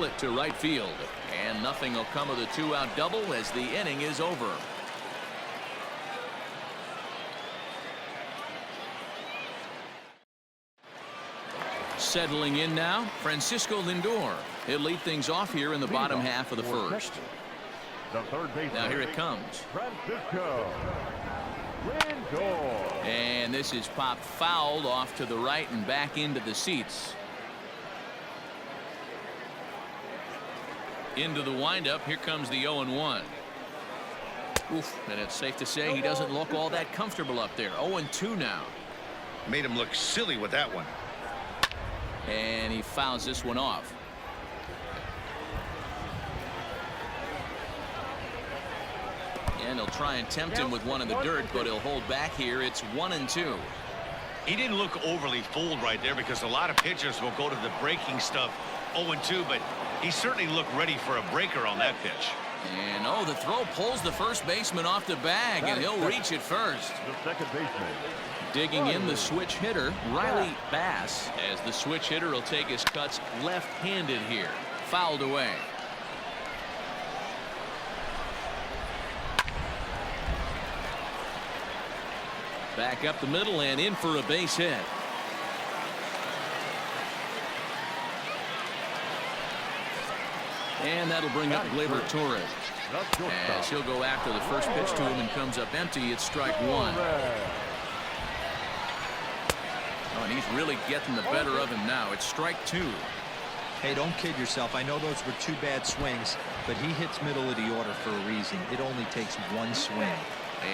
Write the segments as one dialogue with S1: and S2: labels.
S1: It to right field, and nothing will come of the two-out double as the inning is over. Settling in now, Francisco Lindor. He'll lead things off here in the bottom half of the first. Now here it comes.
S2: Francisco Lindor.
S1: And this is popped fouled off to the right and back into the seats. Into the windup. Here comes the 0-1. Oof, and it's safe to say he doesn't look all that comfortable up there. 0-2 now.
S3: Made him look silly with that one.
S1: And he fouls this one off. And he'll try and tempt him with one in the dirt, but he'll hold back here. It's 1-2.
S3: He didn't look overly fooled right there because a lot of pitchers will go to the breaking stuff 0-2, but he certainly looked ready for a breaker on that pitch.
S1: And oh, the throw pulls the first baseman off the bag, and he'll reach it first.
S2: The second baseman.
S1: Digging in the switch hitter, Riley Bass, as the switch hitter will take his cuts left-handed here. Fouled away. Back up the middle and in for a base hit. And that'll bring up Gleyber Torres. As he'll go after the first pitch to him and comes up empty. It's strike one. Oh, and he's really getting the better of him now. It's strike two.
S4: Hey, don't kid yourself. I know those were two bad swings, but he hits middle of the order for a reason. It only takes one swing.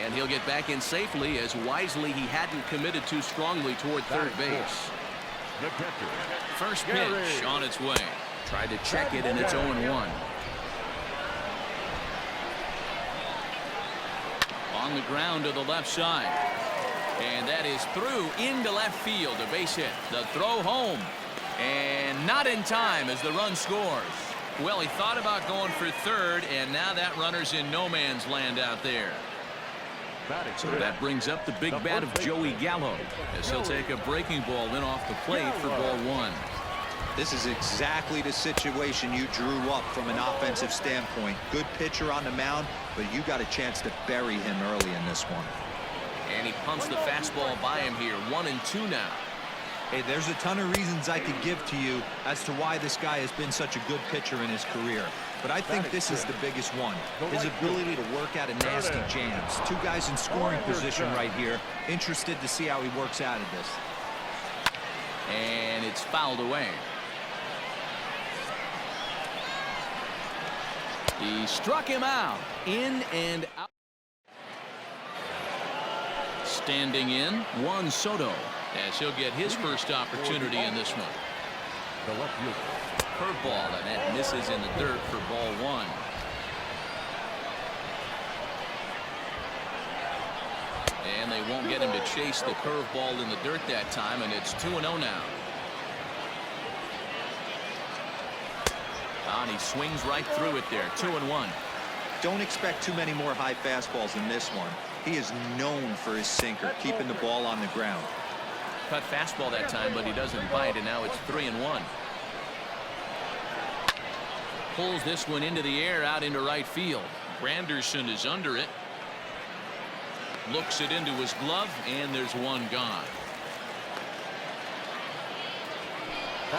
S1: And he'll get back in safely, as wisely he hadn't committed too strongly toward third base. First pitch on its way. Tried to check it, and it's 0-1. On the ground to the left side. And that is through into left field. A base hit. The throw home. And not in time as the run scores. Well, he thought about going for third, and now that runner's in no man's land out there. So that brings up the big bat of Joey Gallo, as he'll take a breaking ball in off the plate for ball one.
S4: This is exactly the situation you drew up from an offensive standpoint. Good pitcher on the mound, but you got a chance to bury him early in this one.
S1: And he pumps the fastball by him here. 1-2 now.
S4: Hey, there's a ton of reasons I could give to you as to why this guy has been such a good pitcher in his career. But I think this is the biggest one. His ability to work out of nasty jams. Two guys in scoring position right here. Interested to see how he works out of this.
S1: And it's fouled away. He struck him out. In and out. Standing in, Juan Soto, as he'll get his first opportunity in this one. Curveball, and that misses in the dirt for ball one. And they won't get him to chase the curveball in the dirt that time, and it's 2-0 now. And he swings right through it there. 2-1.
S4: Don't expect too many more high fastballs in this one. He is known for his sinker, keeping the ball on the ground.
S1: Cut fastball that time, but he doesn't bite, and now it's 3-1. Pulls this one into the air out into right field. Granderson is under it. Looks it into his glove, and there's one gone.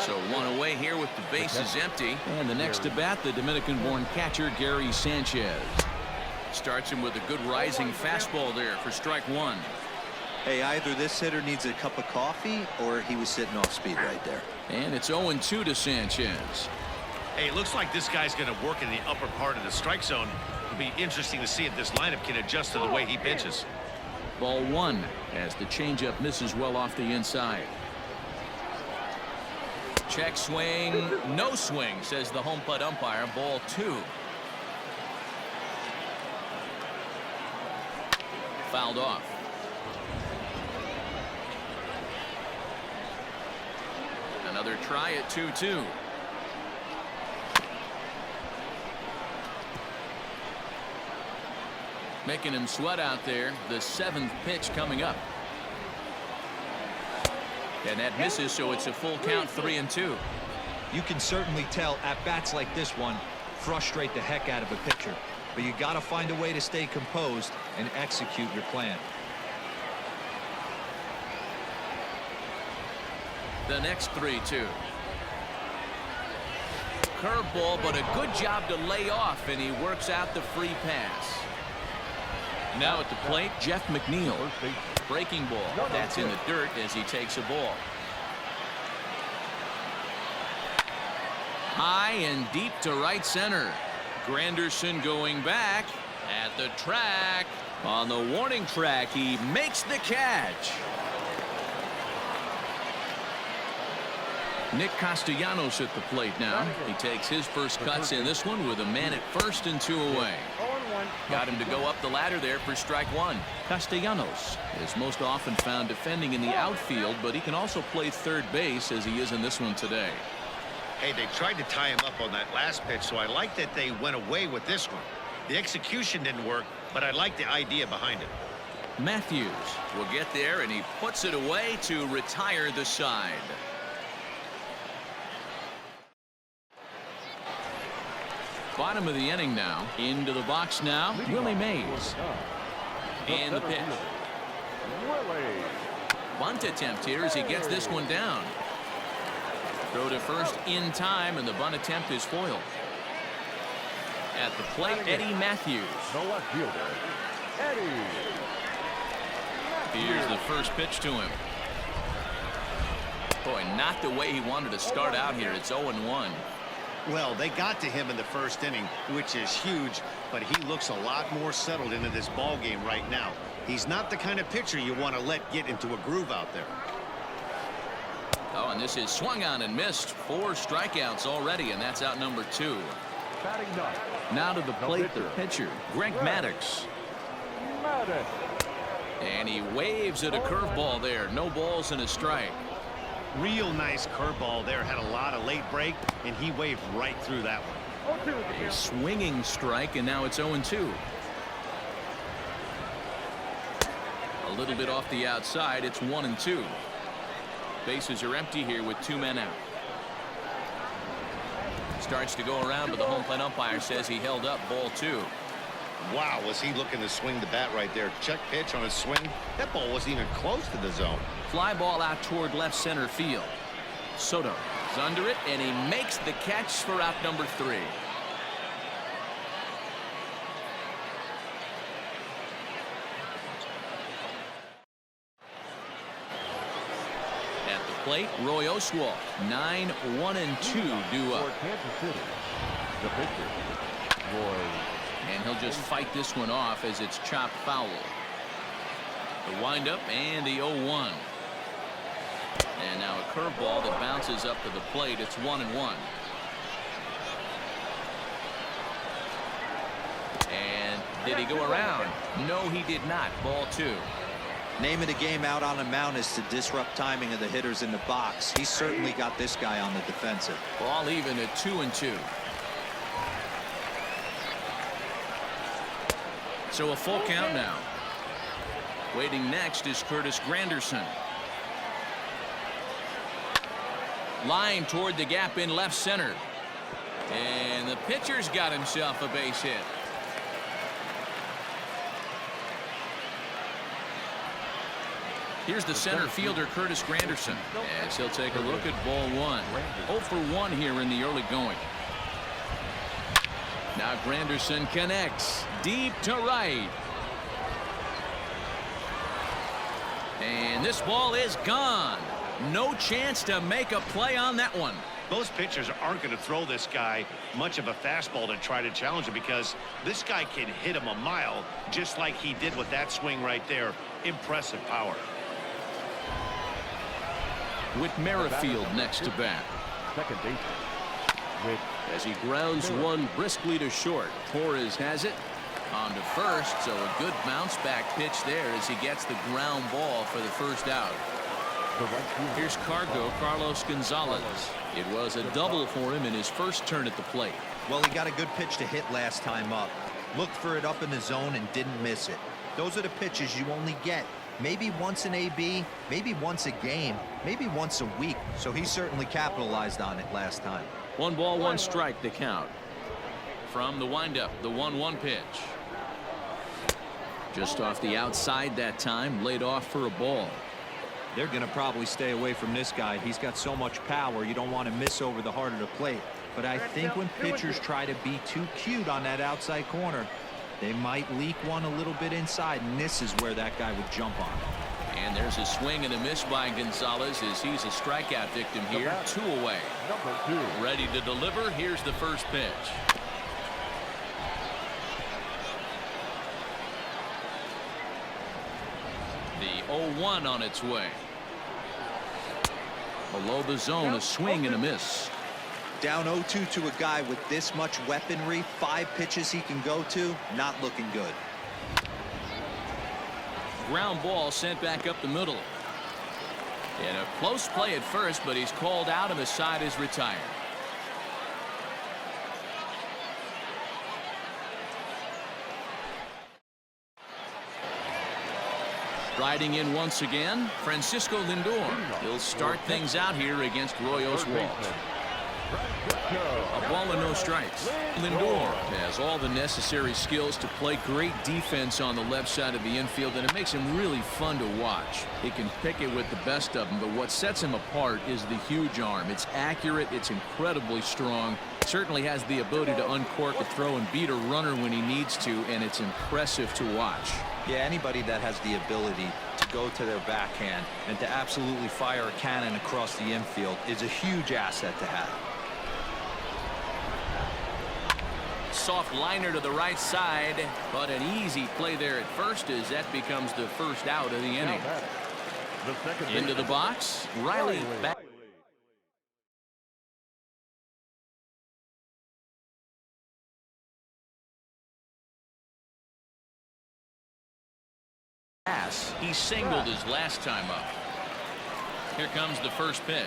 S1: So one away here with the bases empty. And the next to bat, the Dominican-born catcher Gary Sanchez. Starts him with a good rising fastball there for strike one.
S4: Hey, either this hitter needs a cup of coffee or he was sitting off speed right there.
S1: And it's 0-2 to Sanchez.
S3: Hey, it looks like this guy's going to work in the upper part of the strike zone. It'll be interesting to see if this lineup can adjust to the way he pitches.
S1: Ball one as the changeup misses well off the inside. Check swing, no swing, says the home plate umpire. Ball two. Fouled off. Another try at 2-2. Making him sweat out there. The seventh pitch coming up. And that misses, so it's a full count, 3-2.
S4: You can certainly tell at bats like this one frustrate the heck out of a pitcher. But you got to find a way to stay composed and execute your plan.
S1: The next 3-2. Curveball, but a good job to lay off, and he works out the free pass. Now at the plate, Jeff McNeil. Breaking ball. That's in the dirt as he takes a ball. High and deep to right center. Granderson going back at the track. On the warning track, he makes the catch. Nick Castellanos at the plate now. He takes his first cuts in this one with a man at first and 2 away. Got him to go up the ladder there for strike one. Castellanos is most often found defending in the outfield, but he can also play third base as he is in this one today.
S3: Hey, they tried to tie him up on that last pitch, so I like that they went away with this one. The execution didn't work, but I like the idea behind it.
S1: Matthews will get there, and he puts it away to retire the side. Bottom of the inning now. Into the box now. Willie Mays. And the pitch. Bunt attempt here as he gets this one down. Throw to first in time, and the bunt attempt is foiled. At the plate, Eddie Matthews.
S2: The left fielder, Eddie.
S1: Here's the first pitch to him. Boy, not the way he wanted to start out here. It's 0-1.
S3: Well, they got to him in the first inning, which is huge, but he looks a lot more settled into this ball game right now. He's not the kind of pitcher you want to let get into a groove out there.
S1: Oh, and this is swung on and missed. 4 strikeouts already, and that's out number 2. Now to the plate, the pitcher, Greg Maddux. And he waves at a curveball there. No balls and a strike.
S3: Real nice curveball there. Had a lot of late break, and he waved right through that one.
S1: A swinging strike, and now it's 0-2. A little bit off the outside. It's 1-2. Bases are empty here with 2 men out. Starts to go around, but the home plate umpire says he held up ball 2.
S3: Wow, was he looking to swing the bat right there. Check pitch on his swing. That ball wasn't even close to the zone.
S1: Fly ball out toward left center field. Soto is under it, and he makes the catch for out number 3. At the plate, Roy Oswalt. 9-1-2 due up.
S2: Kansas City, the pitcher, Roy.
S1: And he'll just fight this one off as it's chopped foul. The windup and the 0-1. And now a curveball that bounces up to the plate. It's 1-1. And did he go around? No, he did not. Ball 2.
S4: Name of the game out on the mound is to disrupt timing of the hitters in the box. He's certainly got this guy on the defensive.
S1: Ball even at 2-2. So a full count now. Waiting next is Curtis Granderson. Line toward the gap in left center. And the pitcher's got himself a base hit. Here's the center fielder, Curtis Granderson, as he'll take a look at ball 1. 0 for 1 here in the early going. Now Granderson connects deep to right. And this ball is gone. No chance to make a play on that one.
S3: Most pitchers aren't going to throw this guy much of a fastball to try to challenge him, because this guy can hit him a mile just like he did with that swing right there. Impressive power.
S1: With Merrifield next to bat.
S2: Second base.
S1: As he grounds one briskly to short. Torres has it on to first, so a good bounce back pitch there as he gets the ground ball for the first out. Here's Carlos Gonzalez. It was a double for him in his first turn at the plate.
S4: Well, he got a good pitch to hit last time up. Looked for it up in the zone and didn't miss it. Those are the pitches you only get Maybe once an AB, maybe once a game, maybe once a week. So he certainly capitalized on it last time.
S1: 1 ball, 1 strike, the count. From the windup, the 1-1 pitch. Just off the outside that time, laid off for a ball.
S4: They're going to probably stay away from this guy. He's got so much power, you don't want to miss over the heart of the plate. But I think when pitchers try to be too cute on that outside corner, they might leak one a little bit inside, and this is where that guy would jump on.
S1: And there's a swing and a miss by Gonzalez as he's a strikeout victim here. 2 away.
S2: Number 2.
S1: Ready to deliver. Here's the first pitch. The 0-1 on its way. Below the zone, a swing and a miss.
S4: Down 0-2 to a guy with this much weaponry, 5 pitches he can go to, not looking good.
S1: Ground ball sent back up the middle. And a close play at first, but he's called out and the side is retired. Riding in once again, Francisco Lindor. He'll start things out here against Roy Oswalt. A ball and no strikes. Lindor has all the necessary skills to play great defense on the left side of the infield, and it makes him really fun to watch. He can pick it with the best of them, but what sets him apart is the huge arm. It's accurate, it's incredibly strong, certainly has the ability to uncork a throw and beat a runner when he needs to, and it's impressive to watch.
S4: Yeah, anybody that has the ability to go to their backhand and to absolutely fire a cannon across the infield is a huge asset to have.
S1: Soft liner to the right side, but an easy play there at first as that becomes the first out of the inning. Into the box, Riley back. He singled his last time up. Here comes the first pitch.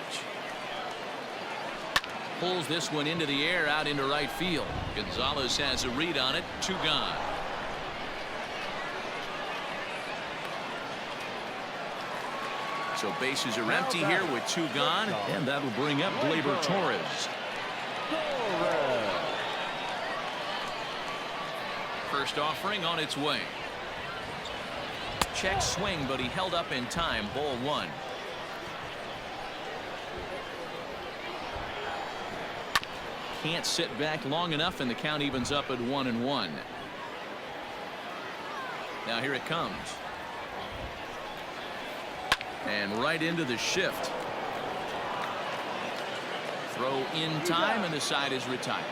S1: Pulls this one into the air out into right field. Gonzalez has a read on it. 2 gone. So bases are empty here with 2 gone, and that'll bring up Gleyber Torres. First offering on its way. Check swing, but he held up in time. Ball 1. Can't sit back long enough, and the count evens up at 1-1. Now here it comes. And right into the shift. Throw in time, and the side is retired.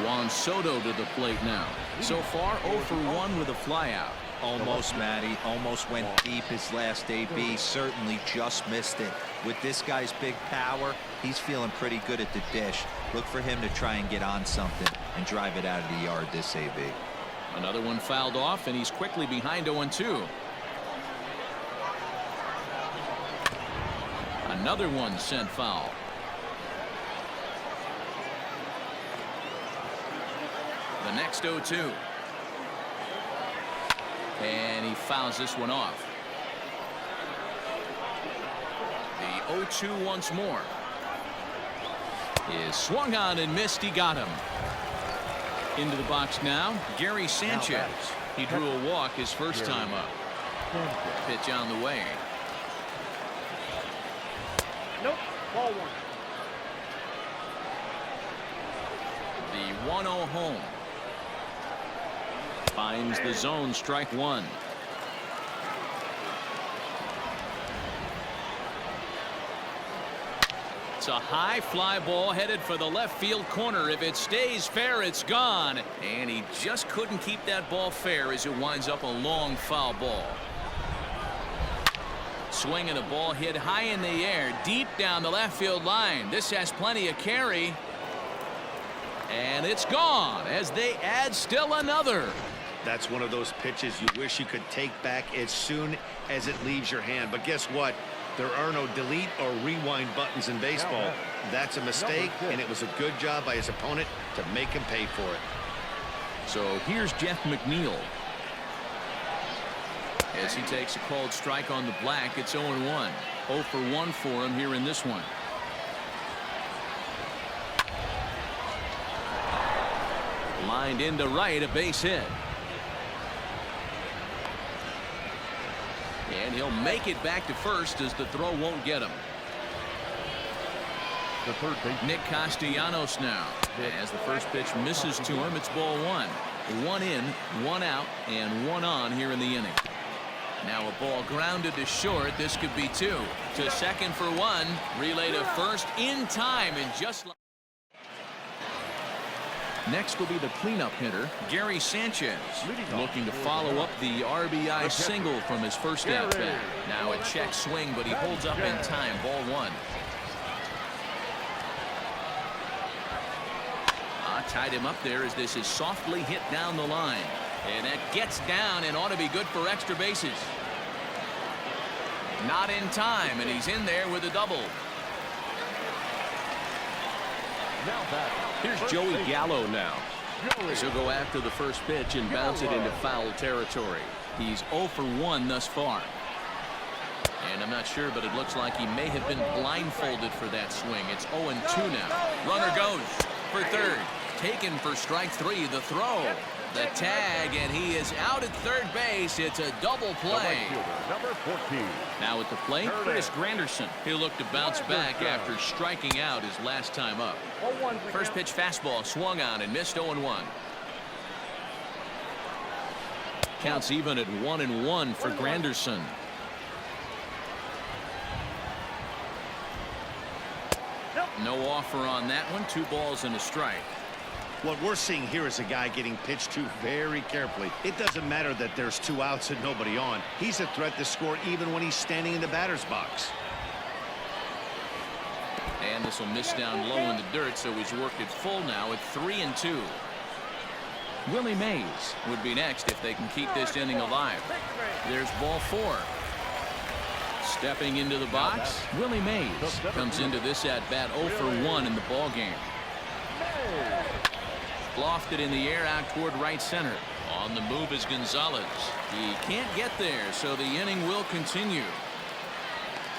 S1: Juan Soto to the plate now. So far 0 for 1 with a flyout.
S4: Almost, Matty. Almost went deep his last AB. Certainly just missed it. With this guy's big power, he's feeling pretty good at the dish. Look for him to try and get on something and drive it out of the yard this AB.
S1: Another one fouled off, and he's quickly behind 0-2. Another one sent foul. The next 0-2. And he fouls this one off. The 0-2 once more. Is swung on and missed. He got him. Into the box now, Gary Sanchez. He drew a walk his first time up. Pitch on the way.
S2: Nope. Ball 1.
S1: The 1-0 home. Finds the zone, strike 1. It's a high fly ball headed for the left field corner. If it stays fair, it's gone. And he just couldn't keep that ball fair as it winds up a long foul ball. Swinging a ball hit high in the air, deep down the left field line. This has plenty of carry. And it's gone as they add still another.
S3: That's one of those pitches you wish you could take back as soon as it leaves your hand. But guess what? There are no delete or rewind buttons in baseball. That's a mistake, and it was a good job by his opponent to make him pay for it.
S1: So here's Jeff McNeil. As he takes a called strike on the black, it's 0-1. 0 for 1 for him here in this one. Lined into right, a base hit. And he'll make it back to first as the throw won't get him.
S2: The third base.
S1: Nick Castellanos now. As the first pitch misses to him, it's ball one. 1 in, 1 out, and 1 on here in the inning. Now a ball grounded to short. This could be 2. To second for 1. Relay to first in time, and just like. Next will be the cleanup hitter, Gary Sanchez, looking to follow up the RBI single from his first at-bat. Now a check swing, but he holds up in time. Ball 1. Tied him up there as this is softly hit down the line. And that gets down and ought to be good for extra bases. Not in time, and he's in there with a double.
S2: Now back.
S1: Here's Joey Gallo now. As he'll go after the first pitch and bounce it into foul territory. He's 0 for 1 thus far. And I'm not sure, but it looks like he may have been blindfolded for that swing. It's 0-2 now. Runner goes for third. Taken for strike 3. The throw. The tag, and he is out at third base. It's a double play.
S2: Number 14.
S1: Now at the plate, Chris Granderson. He'll look to bounce back after striking out his last time up. First pitch fastball swung on and missed. 0-1. Counts even at 1-1 for Granderson. No offer on that one. 2 balls and a strike.
S3: What we're seeing here is a guy getting pitched to very carefully. It doesn't matter that there's 2 outs and nobody on. He's a threat to score even when he's standing in the batter's box.
S1: And this will miss down low in the dirt, so he's worked it full now at 3-2. Willie Mays would be next if they can keep this inning alive. There's ball 4. Stepping into the box, Willie Mays comes into this at-bat 0 for 1 in the ball game. Lofted in the air out toward right center. On the move is Gonzalez. He can't get there, so the inning will continue.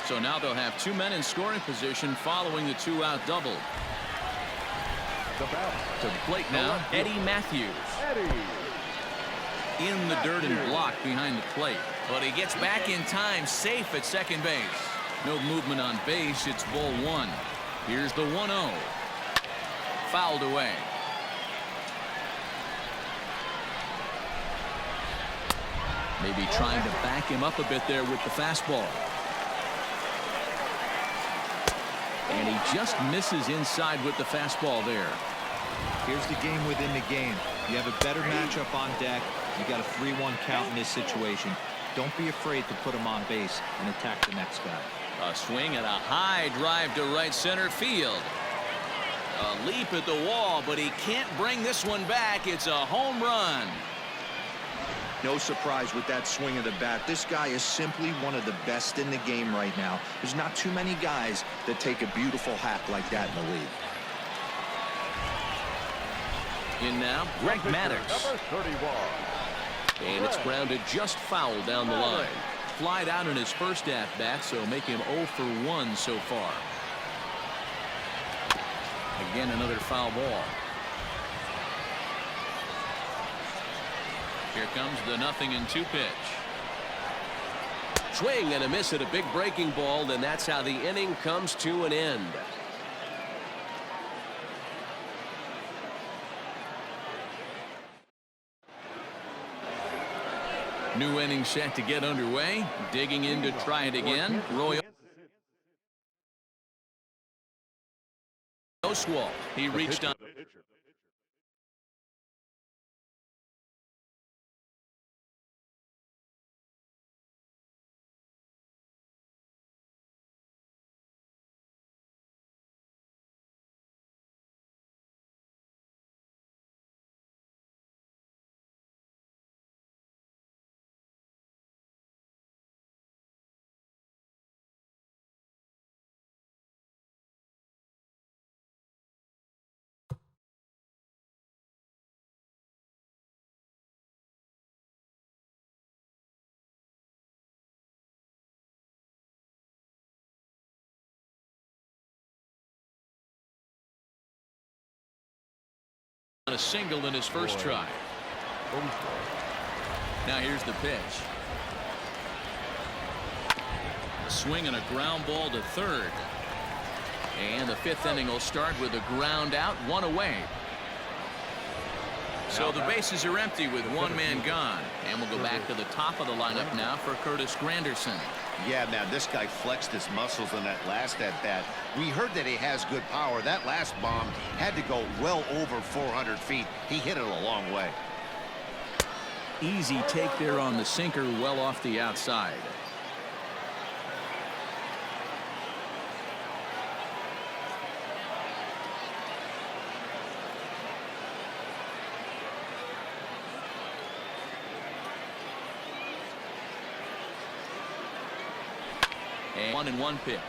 S1: So now they'll have 2 men in scoring position following the 2-out double. To the plate now, Eddie Matthews. In the dirt and blocked behind the plate. But he gets back in time, safe at second base. No movement on base. It's ball 1. Here's the 1-0. Fouled away. Maybe trying to back him up a bit there with the fastball. And he just misses inside with the fastball there.
S4: Here's the game within the game. You have a better matchup on deck. You got a 3-1 count in this situation. Don't be afraid to put him on base and attack the next guy.
S1: A swing and a high drive to right center field. A leap at the wall, but he can't bring this one back. It's a home run.
S5: No surprise with that swing of the bat. This guy is simply one of the best in the game right now. There's not too many guys that take a beautiful hack like that in the league.
S1: In now, Greg Maddux.
S2: Number 31.
S1: And it's grounded just foul down the line. Flied out in his first at-bat, so make him 0 for 1 so far. Again, another foul ball. Here comes the 0-2 pitch. Swing and a miss at a big breaking ball, and that's how the inning comes to an end. New inning set to get underway. Digging in to try it again. Roy Oswalt. He reached on. a single in his first try. Now here's the pitch. A swing and a ground ball to third. And the fifth inning will start with a ground out, one away. So the bases are empty with one man gone. And we'll go back to the top of the lineup now for Curtis Granderson.
S3: Yeah, man, this guy flexed his muscles in that last at-bat. We heard that he has good power. That last bomb had to go well over 400 feet. He hit it a long way.
S1: Easy take there on the sinker, well off the outside. And 1-1 pitch.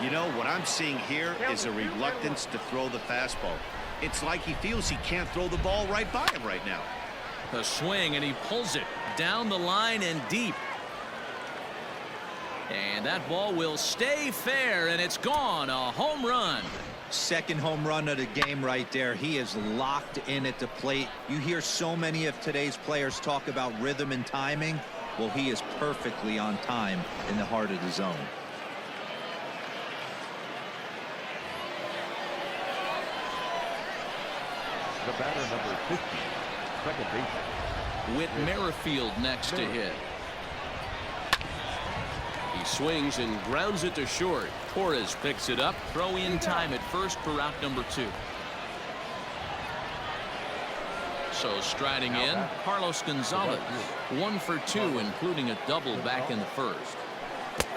S3: You know, what I'm seeing here is a reluctance to throw the fastball. It's like he feels he can't throw the ball right by him right now.
S1: A swing, and he pulls it down the line and deep. And that ball will stay fair, and it's gone. A home run.
S4: Second home run of the game right there. He is locked in at the plate. You hear so many of today's players talk about rhythm and timing. Well, he is perfectly on time in the heart of the zone.
S2: The batter, number 50, second baseman.
S1: Whit Merrifield next to hit. He swings and grounds it to short. Torres picks it up. Throw in time at first for out number 2. So striding in, Carlos Gonzalez. 1 for 2, including a double back in the first.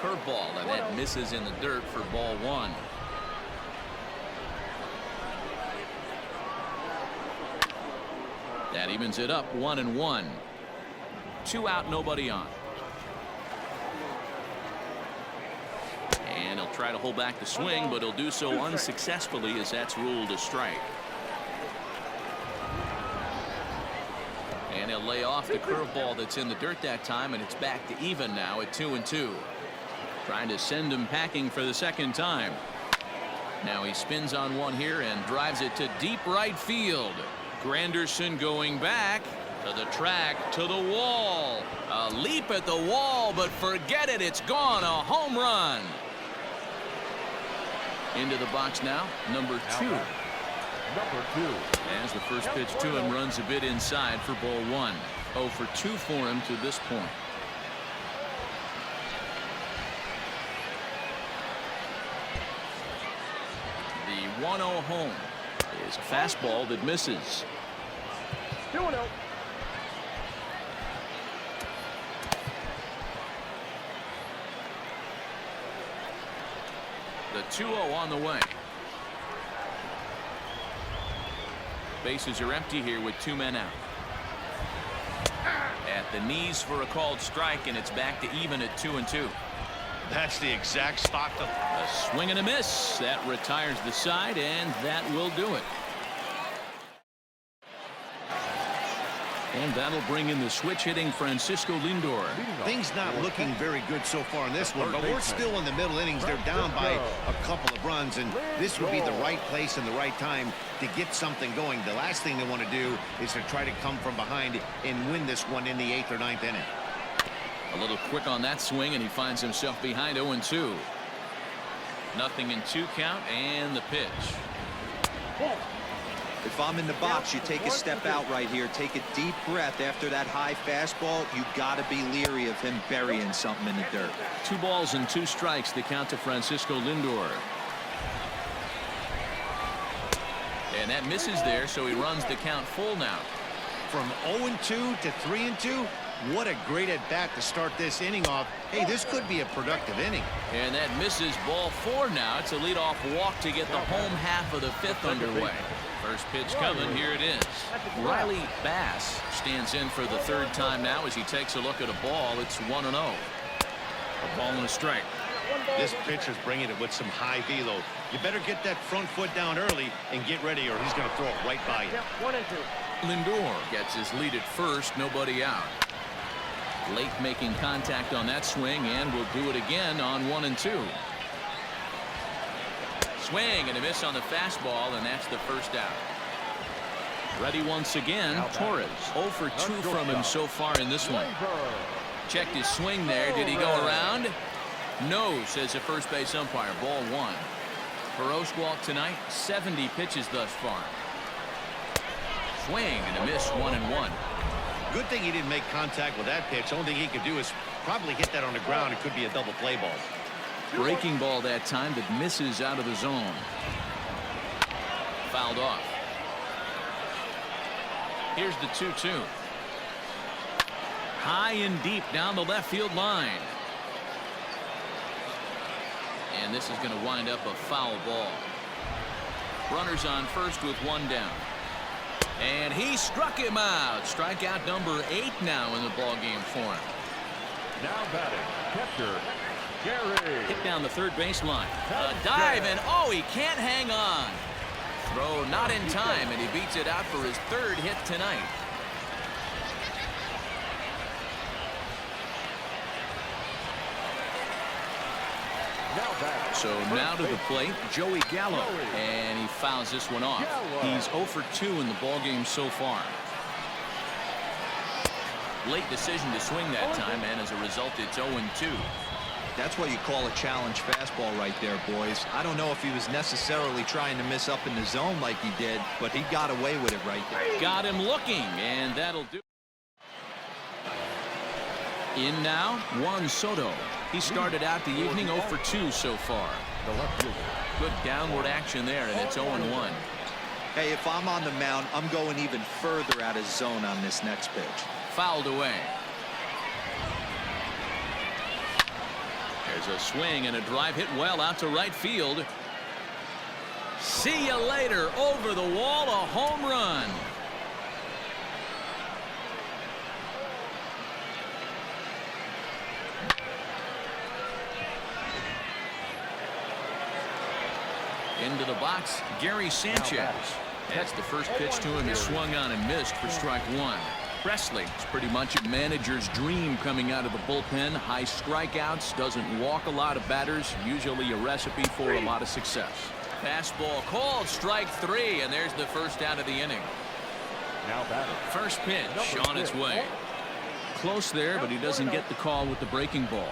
S1: Curveball, and that misses in the dirt for ball 1. That evens it up, 1-1. 2 out, nobody on. And he'll try to hold back the swing, but he'll do so unsuccessfully as that's ruled a strike. And he'll lay off the curveball that's in the dirt that time, and it's back to even now at 2-2. Trying to send him packing for the second time. Now he spins on one here and drives it to deep right field. Granderson going back to the track, to the wall. A leap at the wall, but forget it. It's gone. A home run. Into the box now, number 2.
S2: Number 2.
S1: As the first pitch to him runs a bit inside for ball 1. 0 for 2 for him to this point. The 1-0 home is a fastball that misses.
S6: 2-0.
S1: The 2-0 on the way. Bases are empty here with 2 men out. At the knees for a called strike, and it's back to even at 2-2.
S3: That's the exact spot to...
S1: A swing and a miss. That retires the side, and that will do it. And that'll bring in the switch-hitting Francisco Lindor.
S3: Things not looking very good so far in this one, but we're still in the middle innings. They're down by a couple of runs, and this would be the right place and the right time to get something going. The last thing they want to do is to try to come from behind and win this one in the 8th or 9th inning.
S1: A little quick on that swing, and he finds himself behind 0-2. Nothing in 2 count, and the pitch.
S4: If I'm in the box, you take a step out right here. Take a deep breath after that high fastball. You got to be leery of him burying something in the dirt.
S1: 2 balls and 2 strikes, the count to Francisco Lindor. And that misses there, so he runs the count full now.
S3: From 0-2 to 3-2, what a great at-bat to start this inning off. Hey, this could be a productive inning.
S1: And that misses ball 4 now. It's a leadoff walk to get the home half of the 5th underway. First pitch coming. Here it is. Riley Bass stands in for the 3rd time now as he takes a look at a ball. It's 1-0. A ball and a strike.
S3: This pitcher's bringing it with some high velo. You better get that front foot down early and get ready, or he's going to throw it right by you.
S6: 1-2.
S1: Lindor gets his lead at first. Nobody out. Late making contact on that swing, and will do it again on 1-2. Swing and a miss on the fastball, and that's the first out. Ready once again, Torres. 0 for 2 from him so far in this one. Checked his swing there. Did he go around? No, says the first base umpire. Ball 1. For Oswalt tonight, 70 pitches thus far. Swing and a miss, 1-1.
S3: Good thing he didn't make contact with that pitch. Only thing he could do is probably hit that on the ground. It could be a double play ball.
S1: Breaking ball that time that misses out of the zone. Fouled off. Here's the 2-2. High and deep down the left field line. And this is going to wind up a foul ball. Runners on first with 1 down. And he struck him out. Strikeout number 8 now in the ball game for him.
S2: Now batting, catcher, Gary.
S1: Hit down the third baseline. A dive, and oh, he can't hang on. Throw not in time, and he beats it out for his 3rd hit tonight. So now to the plate, Joey Gallo, and he fouls this one off. He's 0 for 2 in the ball game so far. Late decision to swing that time, and as a result, it's 0-2.
S4: That's what you call a challenge fastball right there, boys. I don't know if he was necessarily trying to miss up in the zone like he did, but he got away with it right there.
S1: Got him looking, and that'll do. In now, Juan Soto. He started out the evening 0 for 2 so far. Good downward action there, and it's 0-1.
S4: Hey, if I'm on the mound, I'm going even further out of zone on this next pitch.
S1: Fouled away. There's a swing and a drive hit well out to right field. See you later. Over the wall, a home run. Into the box, Gary Sanchez. That's the first pitch to him. He swung on and missed for strike 1. Presley, it's pretty much a manager's dream coming out of the bullpen. High strikeouts, doesn't walk a lot of batters, usually a recipe for a lot of success. Fastball called, strike 3, and there's the first out of the inning.
S2: Now batting.
S1: First pitch on its way. Close there, but he doesn't get the call with the breaking ball.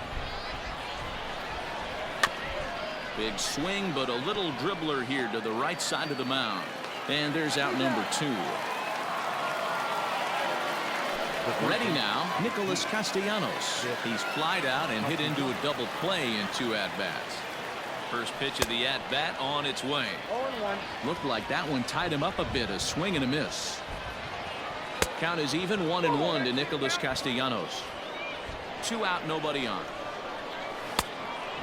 S1: Big swing, but a little dribbler here to the right side of the mound. And there's out number 2. Ready now, Nicholas Castellanos. He's flied out and hit into a double play in 2 at-bats. First pitch of the at-bat on its way. Looked like that one tied him up a bit. A swing and a miss. Count is even, 1-1 to Nicholas Castellanos. 2 out, nobody on.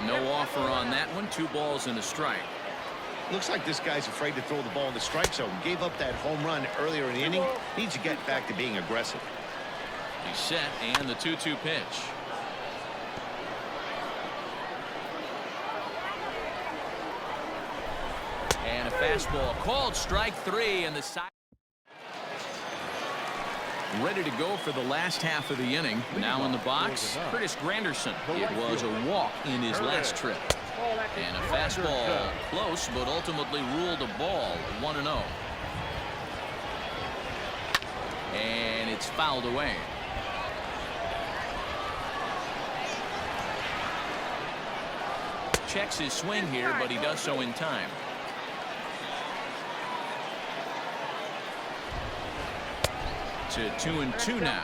S1: No offer on that one. 2 balls and a strike.
S3: Looks like this guy's afraid to throw the ball in the strike zone. Gave up that home run earlier in the inning. Needs to get back to being aggressive.
S1: He's set, and the 2-2 pitch. And a fastball called, strike 3, and the side. Ready to go for the last half of the inning. Now in the box, Curtis Granderson. It was a walk in his last trip. And a fastball close, but ultimately ruled a ball, 1-0. And it's fouled away. Checks his swing here, but he does so in time. To 2-2 now.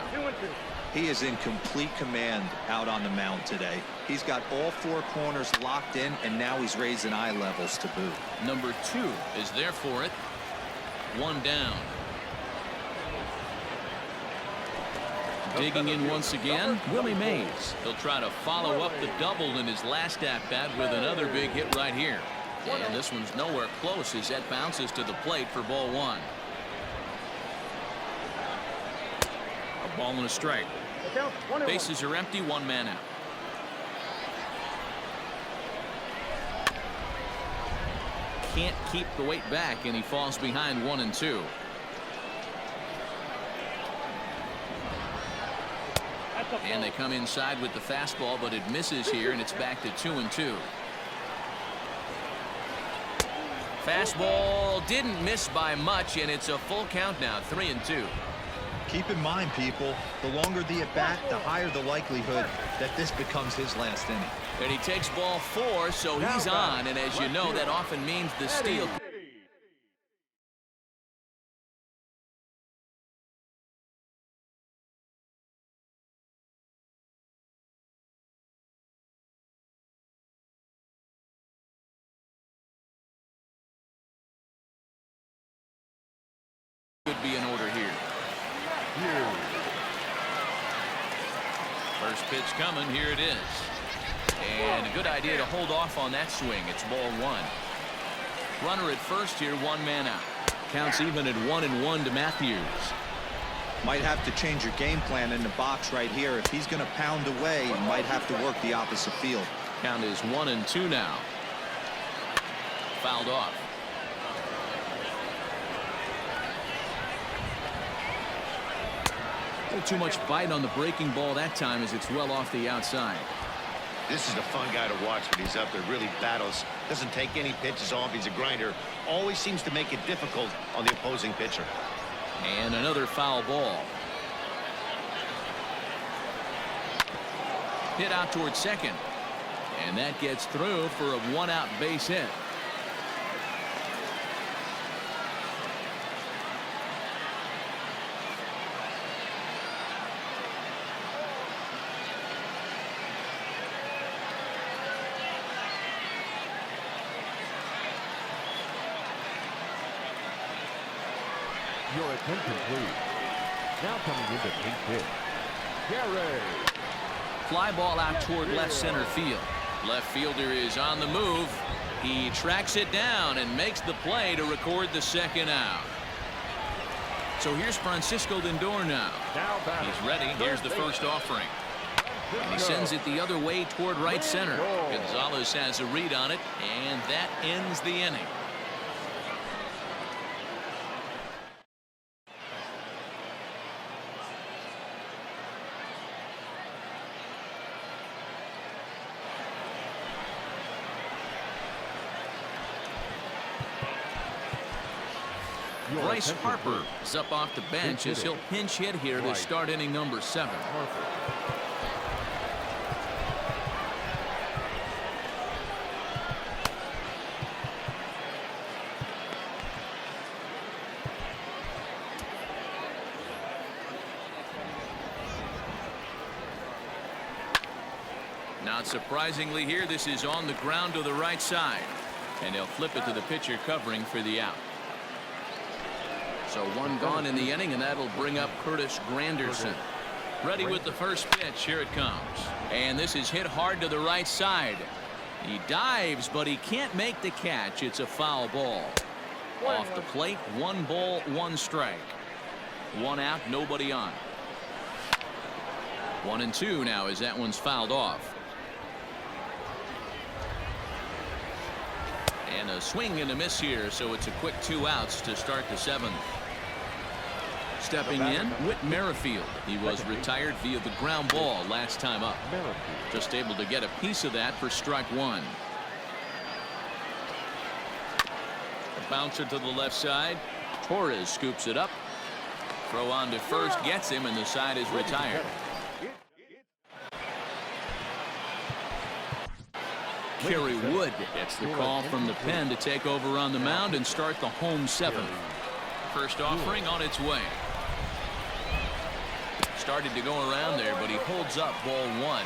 S4: He is in complete command out on the mound today. He's got all 4 corners locked in, and now he's raising eye levels to boot.
S1: Number 2 is there for it. 1 down. Digging in once again, Willie Mays. He'll try to follow up the double in his last at-bat with another big hit right here. And this one's nowhere close as that bounces to the plate for ball 1. A ball and a strike. Bases are empty, 1 man out. Can't keep the weight back, and he falls behind 1-2. And they come inside with the fastball, but it misses here, and it's back to 2-2. Fastball didn't miss by much, and it's a full count now, 3-2.
S4: Keep in mind, people, the longer the at-bat, the higher the likelihood that this becomes his last inning.
S1: And he takes ball 4, so he's on, and as you know, that often means the steal. Could be in order here. First pitch coming. Here it is. And a good idea to hold off on that swing. It's ball 1. Runner at first here, 1 man out. Counts even at 1-1 to Matthews.
S5: Might have to change your game plan in the box right here. If he's going to pound away, you might have to work the opposite field.
S1: Count is 1-2 now. Fouled off. A little too much bite on the breaking ball that time as it's well off the outside.
S3: This is a fun guy to watch when he's up there. Really battles. Doesn't take any pitches off. He's a grinder. Always seems to make it difficult on the opposing pitcher.
S1: And another foul ball. Hit out towards second. And that gets through for a 1-out base hit.
S2: Your attention, please. Now coming into eighth pitch, Gary.
S1: Fly ball out toward left center field. Left fielder is on the move. He tracks it down and makes the play to record the second out. So here's Francisco Lindor now. He's ready. Here's the first offering. And he sends it the other way toward right center. Gonzalez has a read on it, and that ends the inning. Bryce Harper is up off the bench as he'll pinch hit here to start inning number 7. Not surprisingly here, this is on the ground to the right side, and they'll flip it to the pitcher covering for the out. So 1 gone in the inning, and that'll bring up Curtis Granderson. Ready with the first pitch. Here it comes. And this is hit hard to the right side. He dives, but he can't make the catch. It's a foul ball. Off the plate, 1 ball, 1 strike. 1 out, nobody on. 1-2 now as that one's fouled off. And a swing and a miss here, so it's a quick 2 outs to start the 7th. Stepping in, Whit Merrifield. He was retired via the ground ball last time up. Just able to get a piece of that for strike 1. A bouncer to the left side. Torres scoops it up. Throw on to first, gets him, and the side is retired. Kerry Wood gets the call from the pen to take over on the mound and start the home 7th. First offering on its way. Started to go around there, but he holds up ball 1.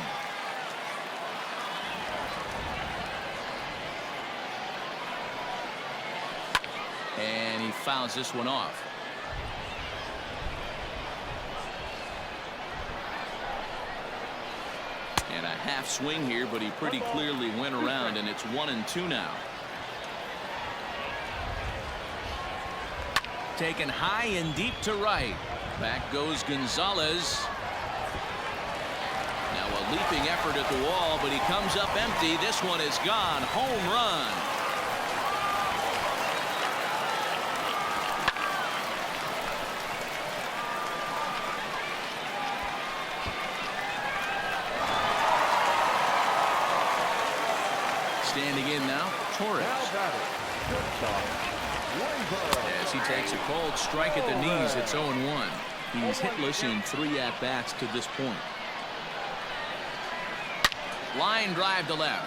S1: And he fouls this one off. And a half swing here, but he pretty clearly went around, and it's 1-2 now. Taken high and deep to right. Back goes Gonzalez. Now a leaping effort at the wall, but he comes up empty. This one is gone. Home run. Standing in now now, Torres. As he takes a cold strike at the knees, it's 0-1. He's hitless in 3 at-bats to this point. Line drive to left.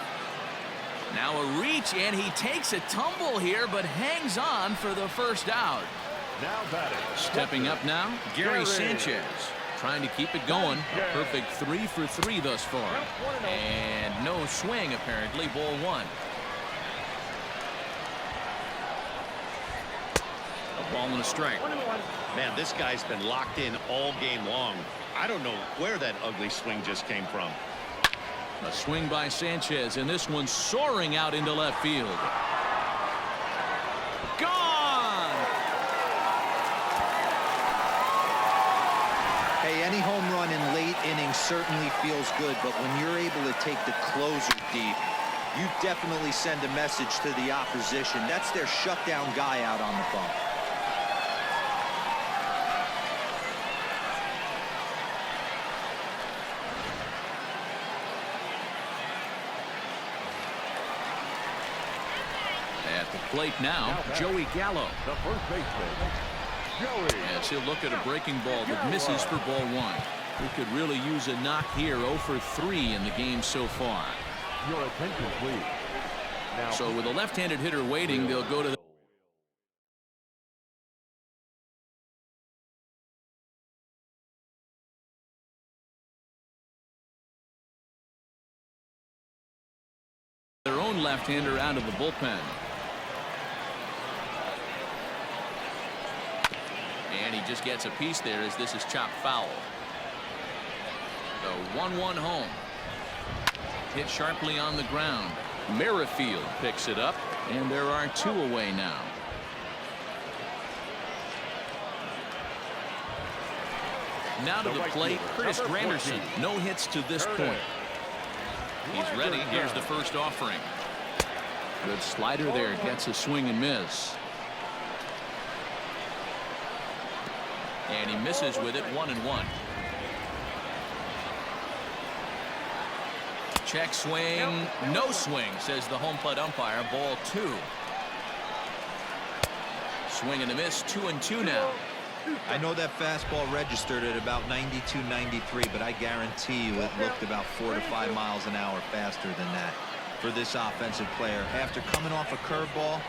S1: Now a reach, and he takes a tumble here, but hangs on for the first out. Stepping up now, Gary Sanchez. Trying to keep it going. A perfect 3 for 3 thus far. And no swing, apparently. Ball 1. A ball and a strike.
S3: Man, this guy's been locked in all game long. I don't know where that ugly swing just came from.
S1: A swing by Sanchez, and this one soaring out into left field. Gone!
S5: Hey, any home run in late innings certainly feels good, but when you're able to take the closer deep, you definitely send a message to the opposition. That's their shutdown guy out on the bump.
S1: At the plate now, Joey Gallo.
S2: The first baseman, Joey.
S1: As he'll look at a breaking ball that misses for ball 1. He could really use a knock here. 0 for 3 in the game so far.
S2: Your attention, please. Now,
S1: So with a left-handed hitter waiting, they'll go to the their own left-hander out of the bullpen. And he just gets a piece there as this is chopped foul. The 1-1 home. Hit sharply on the ground. Merrifield picks it up, and there are 2 away now. Now to the plate, Curtis Granderson. No hits to this point. He's ready. Here's the first offering. Good slider there. Gets a swing and miss. And he misses with it. 1-1. Check swing. No swing, says the home plate umpire. Ball 2. Swing and a miss. 2-2 now.
S4: I know that fastball registered at about 92-93, but I guarantee you it looked about 4 to 5 miles an hour faster than that for this offensive player. After coming off a curveball,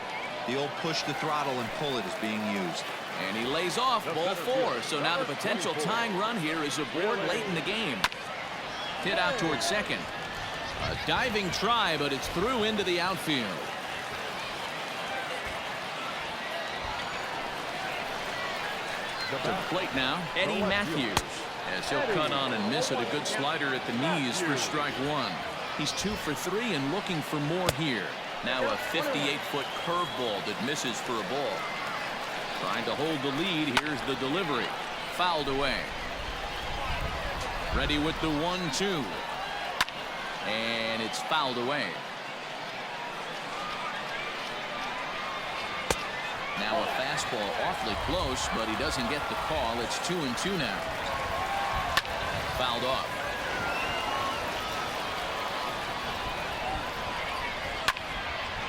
S4: the old push the throttle and pull it is being used.
S1: And he lays off. Ball 4. So now the potential tying run here is aboard late in the game. Hit out towards second. A diving try, but it's through into the outfield. To the plate now, Eddie Matthews. As he'll cut on and miss at a good slider at the knees for strike 1. He's 2 for 3 and looking for more here. Now a 58-foot curveball that misses for a ball. Trying to hold the lead. Here's the delivery. Fouled away. Ready with the 1-2. And it's fouled away. Now a fastball awfully close, but he doesn't get the call. It's 2-2 now. Fouled off.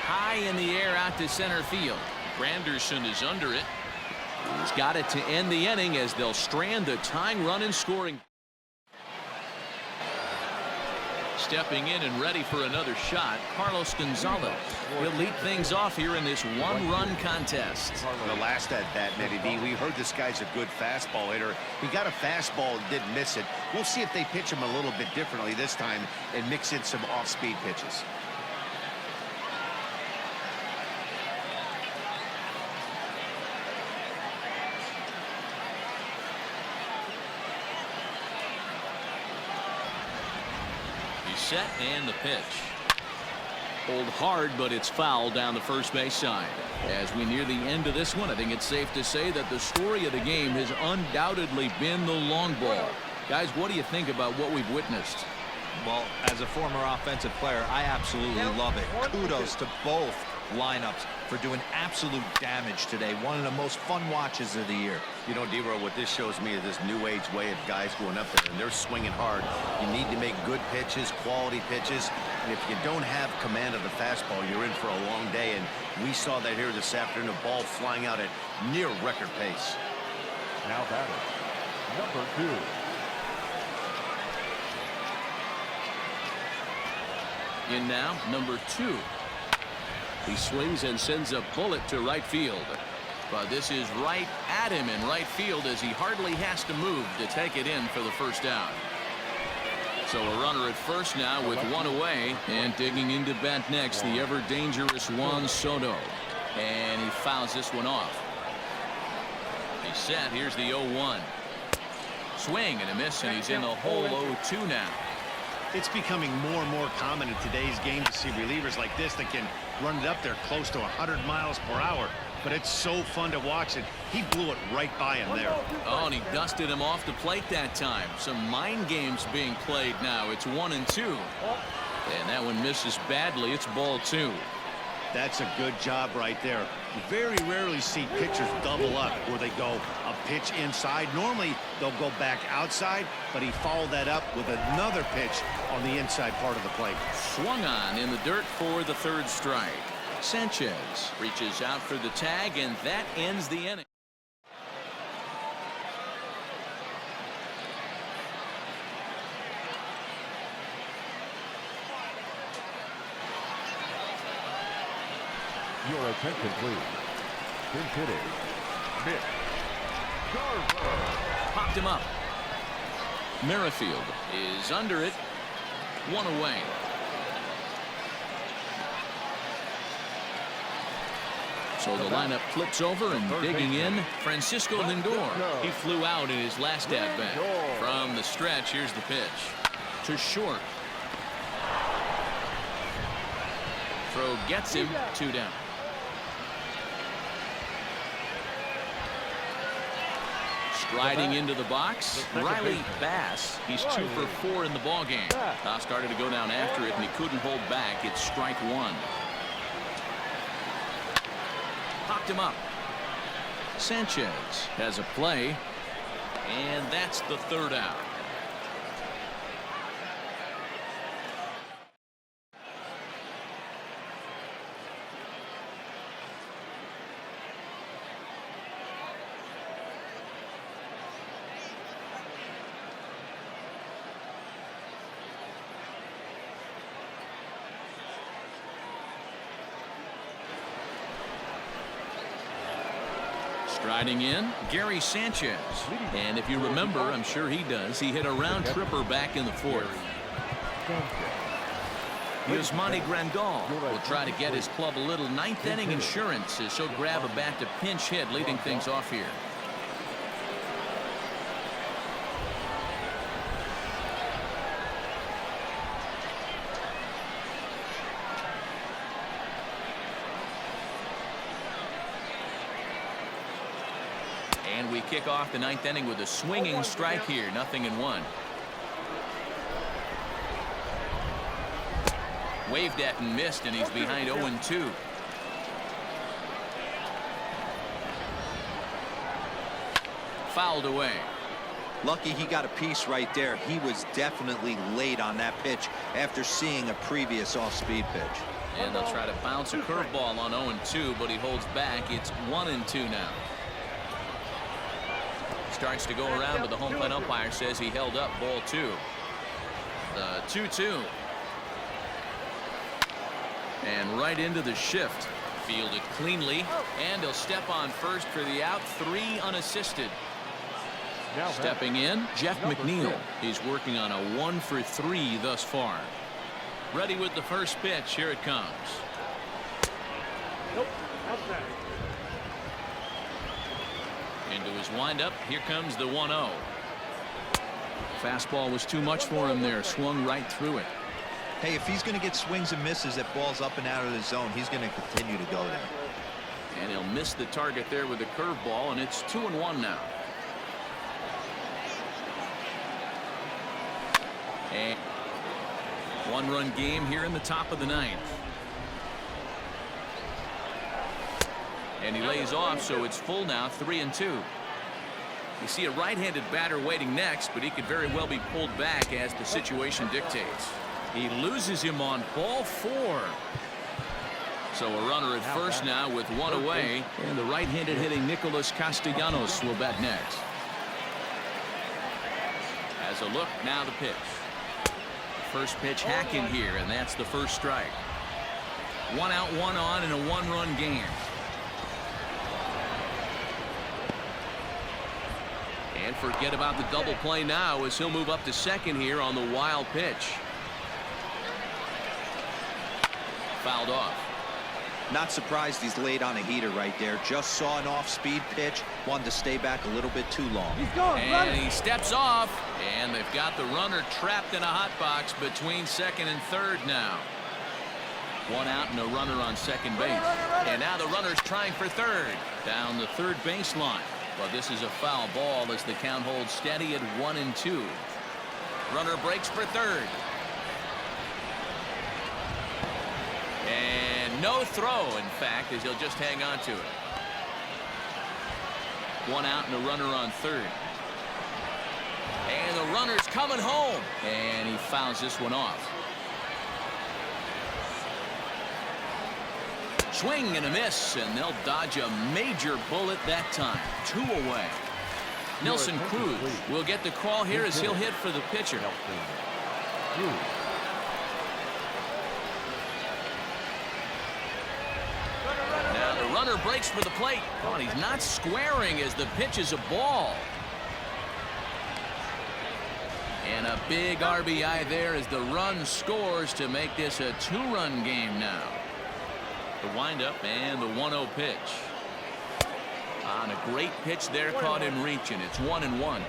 S1: High in the air out to center field. Granderson is under it. He's got it to end the inning as they'll strand the tying run in scoring. Stepping in and ready for another shot, Carlos Gonzalez. He'll lead things off here in this 1-run contest.
S3: The last at bat, Matty D, we heard this guy's a good fastball hitter. He got a fastball and didn't miss it. We'll see if they pitch him a little bit differently this time and mix in some off-speed pitches.
S1: Set and the pitch. Pulled hard, but it's fouled down the first base side. As we near the end of this one, I think it's safe to say that the story of the game has undoubtedly been the long ball. Guys, what do you think about what we've witnessed?
S4: Well, as a former offensive player, I absolutely love it. Kudos to both lineups for doing absolute damage today. One of the most fun watches of the year.
S3: You know, D-Row, what this shows me is this new age way of guys going up there, and they're swinging hard. You need to make good pitches, quality pitches, and if you don't have command of the fastball, you're in for a long day, and we saw that here this afternoon, a ball flying out at near record pace.
S2: Now batter, number 2.
S1: In now, number 2. He swings and sends a bullet to right field. But this is right at him in right field as he hardly has to move to take it in for the first down. So a runner at first now with one away, and digging into bat next, the ever dangerous Juan Soto. And he fouls this one off. He's set. Here's the 0-1. Swing and a miss, and he's in the hole 0-2 now.
S3: It's becoming more and more common in today's game to see relievers like this that can run it up there close to 100 miles per hour. But it's so fun to watch it. He blew it right by him there.
S1: Oh, and he dusted him off the plate that time. Some mind games being played now. It's 1-2. And that one misses badly. It's ball 2.
S3: That's a good job right there. You very rarely see pitchers double up where they go a pitch inside. Normally they'll go back outside, but he followed that up with another pitch on the inside part of the plate.
S1: Swung on in the dirt for the 3rd strike. Sanchez reaches out for the tag, and that ends the inning.
S2: Your attention, please. Pinch hitting, Mitch Garver.
S1: Popped him up. Merrifield is under it. One away. So the lineup flips over, and digging in, Francisco Lindor. He flew out in his last at-bat. From the stretch, here's the pitch. To short. Throw gets him. 2 down. Striding into the box, Riley Bass. He's 2 for 4 in the ballgame. Started to go down after it, and he couldn't hold back. It's strike 1. Popped him up. Sanchez has a play, and that's the 3rd out. Striding in, Gary Sanchez. And if you remember, I'm sure he does, he hit a round tripper back in the 4th. Yasmani Grandal will try to get his club a little 9th inning insurance as he'll grab a bat to pinch hit, leading things off here. And we kick off the 9th inning with a swinging strike here. 0-1. Waved at and missed, and he's behind 0-2. Fouled away.
S5: Lucky he got a piece right there. He was definitely late on that pitch after seeing a previous off-speed pitch.
S1: And they'll try to bounce a curveball on 0-2, but he holds back. It's 1-2 now. Starts to go around, but the home plate umpire says he held up ball 2. The 2-2. And right into the shift. Fielded cleanly, and he'll step on first for the out. 3 unassisted. Stepping in, Jeff McNeil. He's working on a 1 for 3 thus far. Ready with the first pitch. Here it comes. Into his windup. Here comes the 1-0. Fastball was too much for him there. Swung right through it.
S5: Hey, if he's going to get swings and misses at balls up and out of the zone, he's going to continue to go there.
S1: And he'll miss the target there with a curveball, and it's 2-1 now. And 1-run game here in the top of the 9th. And he lays off, so it's full now, 3-2. You see a right-handed batter waiting next, but he could very well be pulled back as the situation dictates. He loses him on ball 4. So a runner at first now with one away, and the right-handed hitting Nicholas Castellanos will bat next. As a look, now the pitch. First pitch hacking here, and that's the first strike. 1 out, 1 on in a 1-run game. And forget about the double play now as he'll move up to second here on the wild pitch. Fouled off.
S5: Not surprised he's laid on a heater right there. Just saw an off-speed pitch. Wanted to stay back a little bit too long.
S1: And he steps off. And they've got the runner trapped in a hot box between second and third now. 1 out and a runner on second base. And now the runner's trying for third. Down the third baseline. But this is a foul ball as the count holds steady at 1-2. Runner breaks for third. And no throw, in fact, as he'll just hang on to it. 1 out and a runner on third. And the runner's coming home. And he fouls this one off. Swing and a miss, and they'll dodge a major bullet that time. 2 away. Nelson Cruz will get the call here as he'll hit for the pitcher. Now the runner breaks for the plate. Oh, and he's not squaring as the pitch is a ball. And a big RBI there as the run scores to make this a 2-run game now. The windup and the 1-0 pitch. On a great pitch there, caught him reaching. It's 1-1.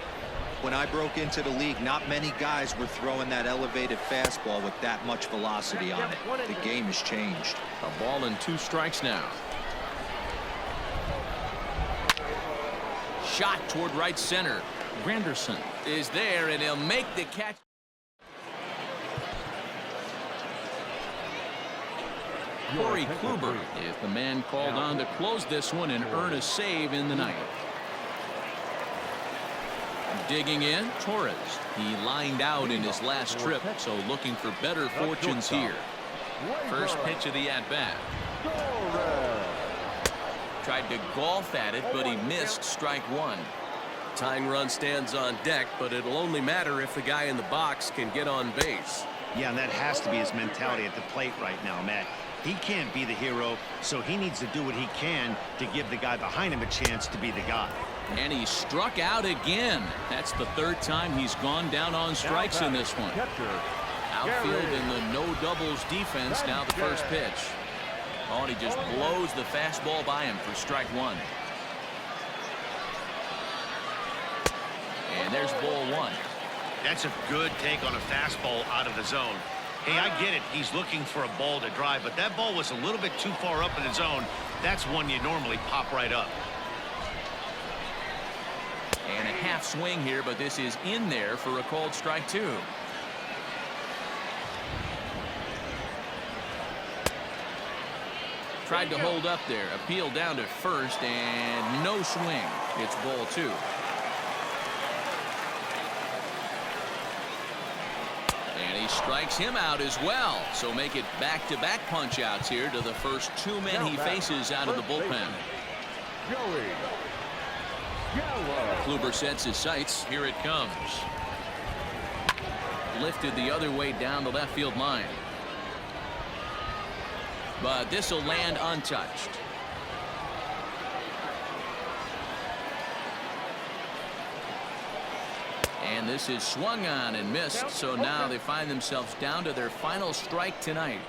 S5: When I broke into the league, not many guys were throwing that elevated fastball with that much velocity on it. The game has changed.
S1: A ball and 2 strikes now. Shot toward right center. Granderson is there, and he'll make the catch. Corey Kluber is the man called on to close this one and earn a save in the ninth. Digging in, Torres. He lined out in his last trip, so looking for better fortunes here. First pitch of the at-bat. Tried to golf at it, but he missed strike 1. Tying run stands on deck, but it'll only matter if the guy in the box can get on base.
S3: Yeah, and that has to be his mentality at the plate right now, Matt. He can't be the hero, so he needs to do what he can to give the guy behind him a chance to be the guy.
S1: And he struck out again. That's the 3rd time he's gone down on strikes in this one. Outfield in the no doubles defense. Now the first pitch. Oh, and he just blows the fastball by him for strike 1. And there's ball 1.
S3: That's a good take on a fastball out of the zone. Hey, I get it. He's looking for a ball to drive, but that ball was a little bit too far up in the zone. That's one you normally pop right up.
S1: And a half swing here, but this is in there for a called strike 2. Tried to hold up there. Appeal down to first, and no swing. It's ball 2. And he strikes him out as well. So make it back-to-back punch-outs here to the first 2 men he faces out of the bullpen. Kluber sets his sights. Here it comes. Lifted the other way down the left field line. But this will land untouched. And this is swung on and missed, so now they find themselves down to their final strike tonight.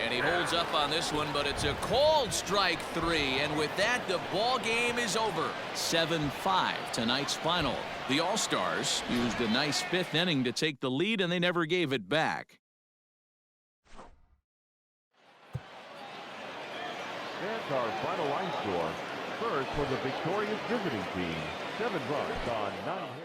S1: And he holds up on this one, but it's a called strike 3, and with that, the ball game is over. 7-5, tonight's final. The All-Stars used a nice 5th inning to take the lead, and they never gave it back.
S2: That's our final line score. First for the victorious visiting team, 7 runs on 9 hits.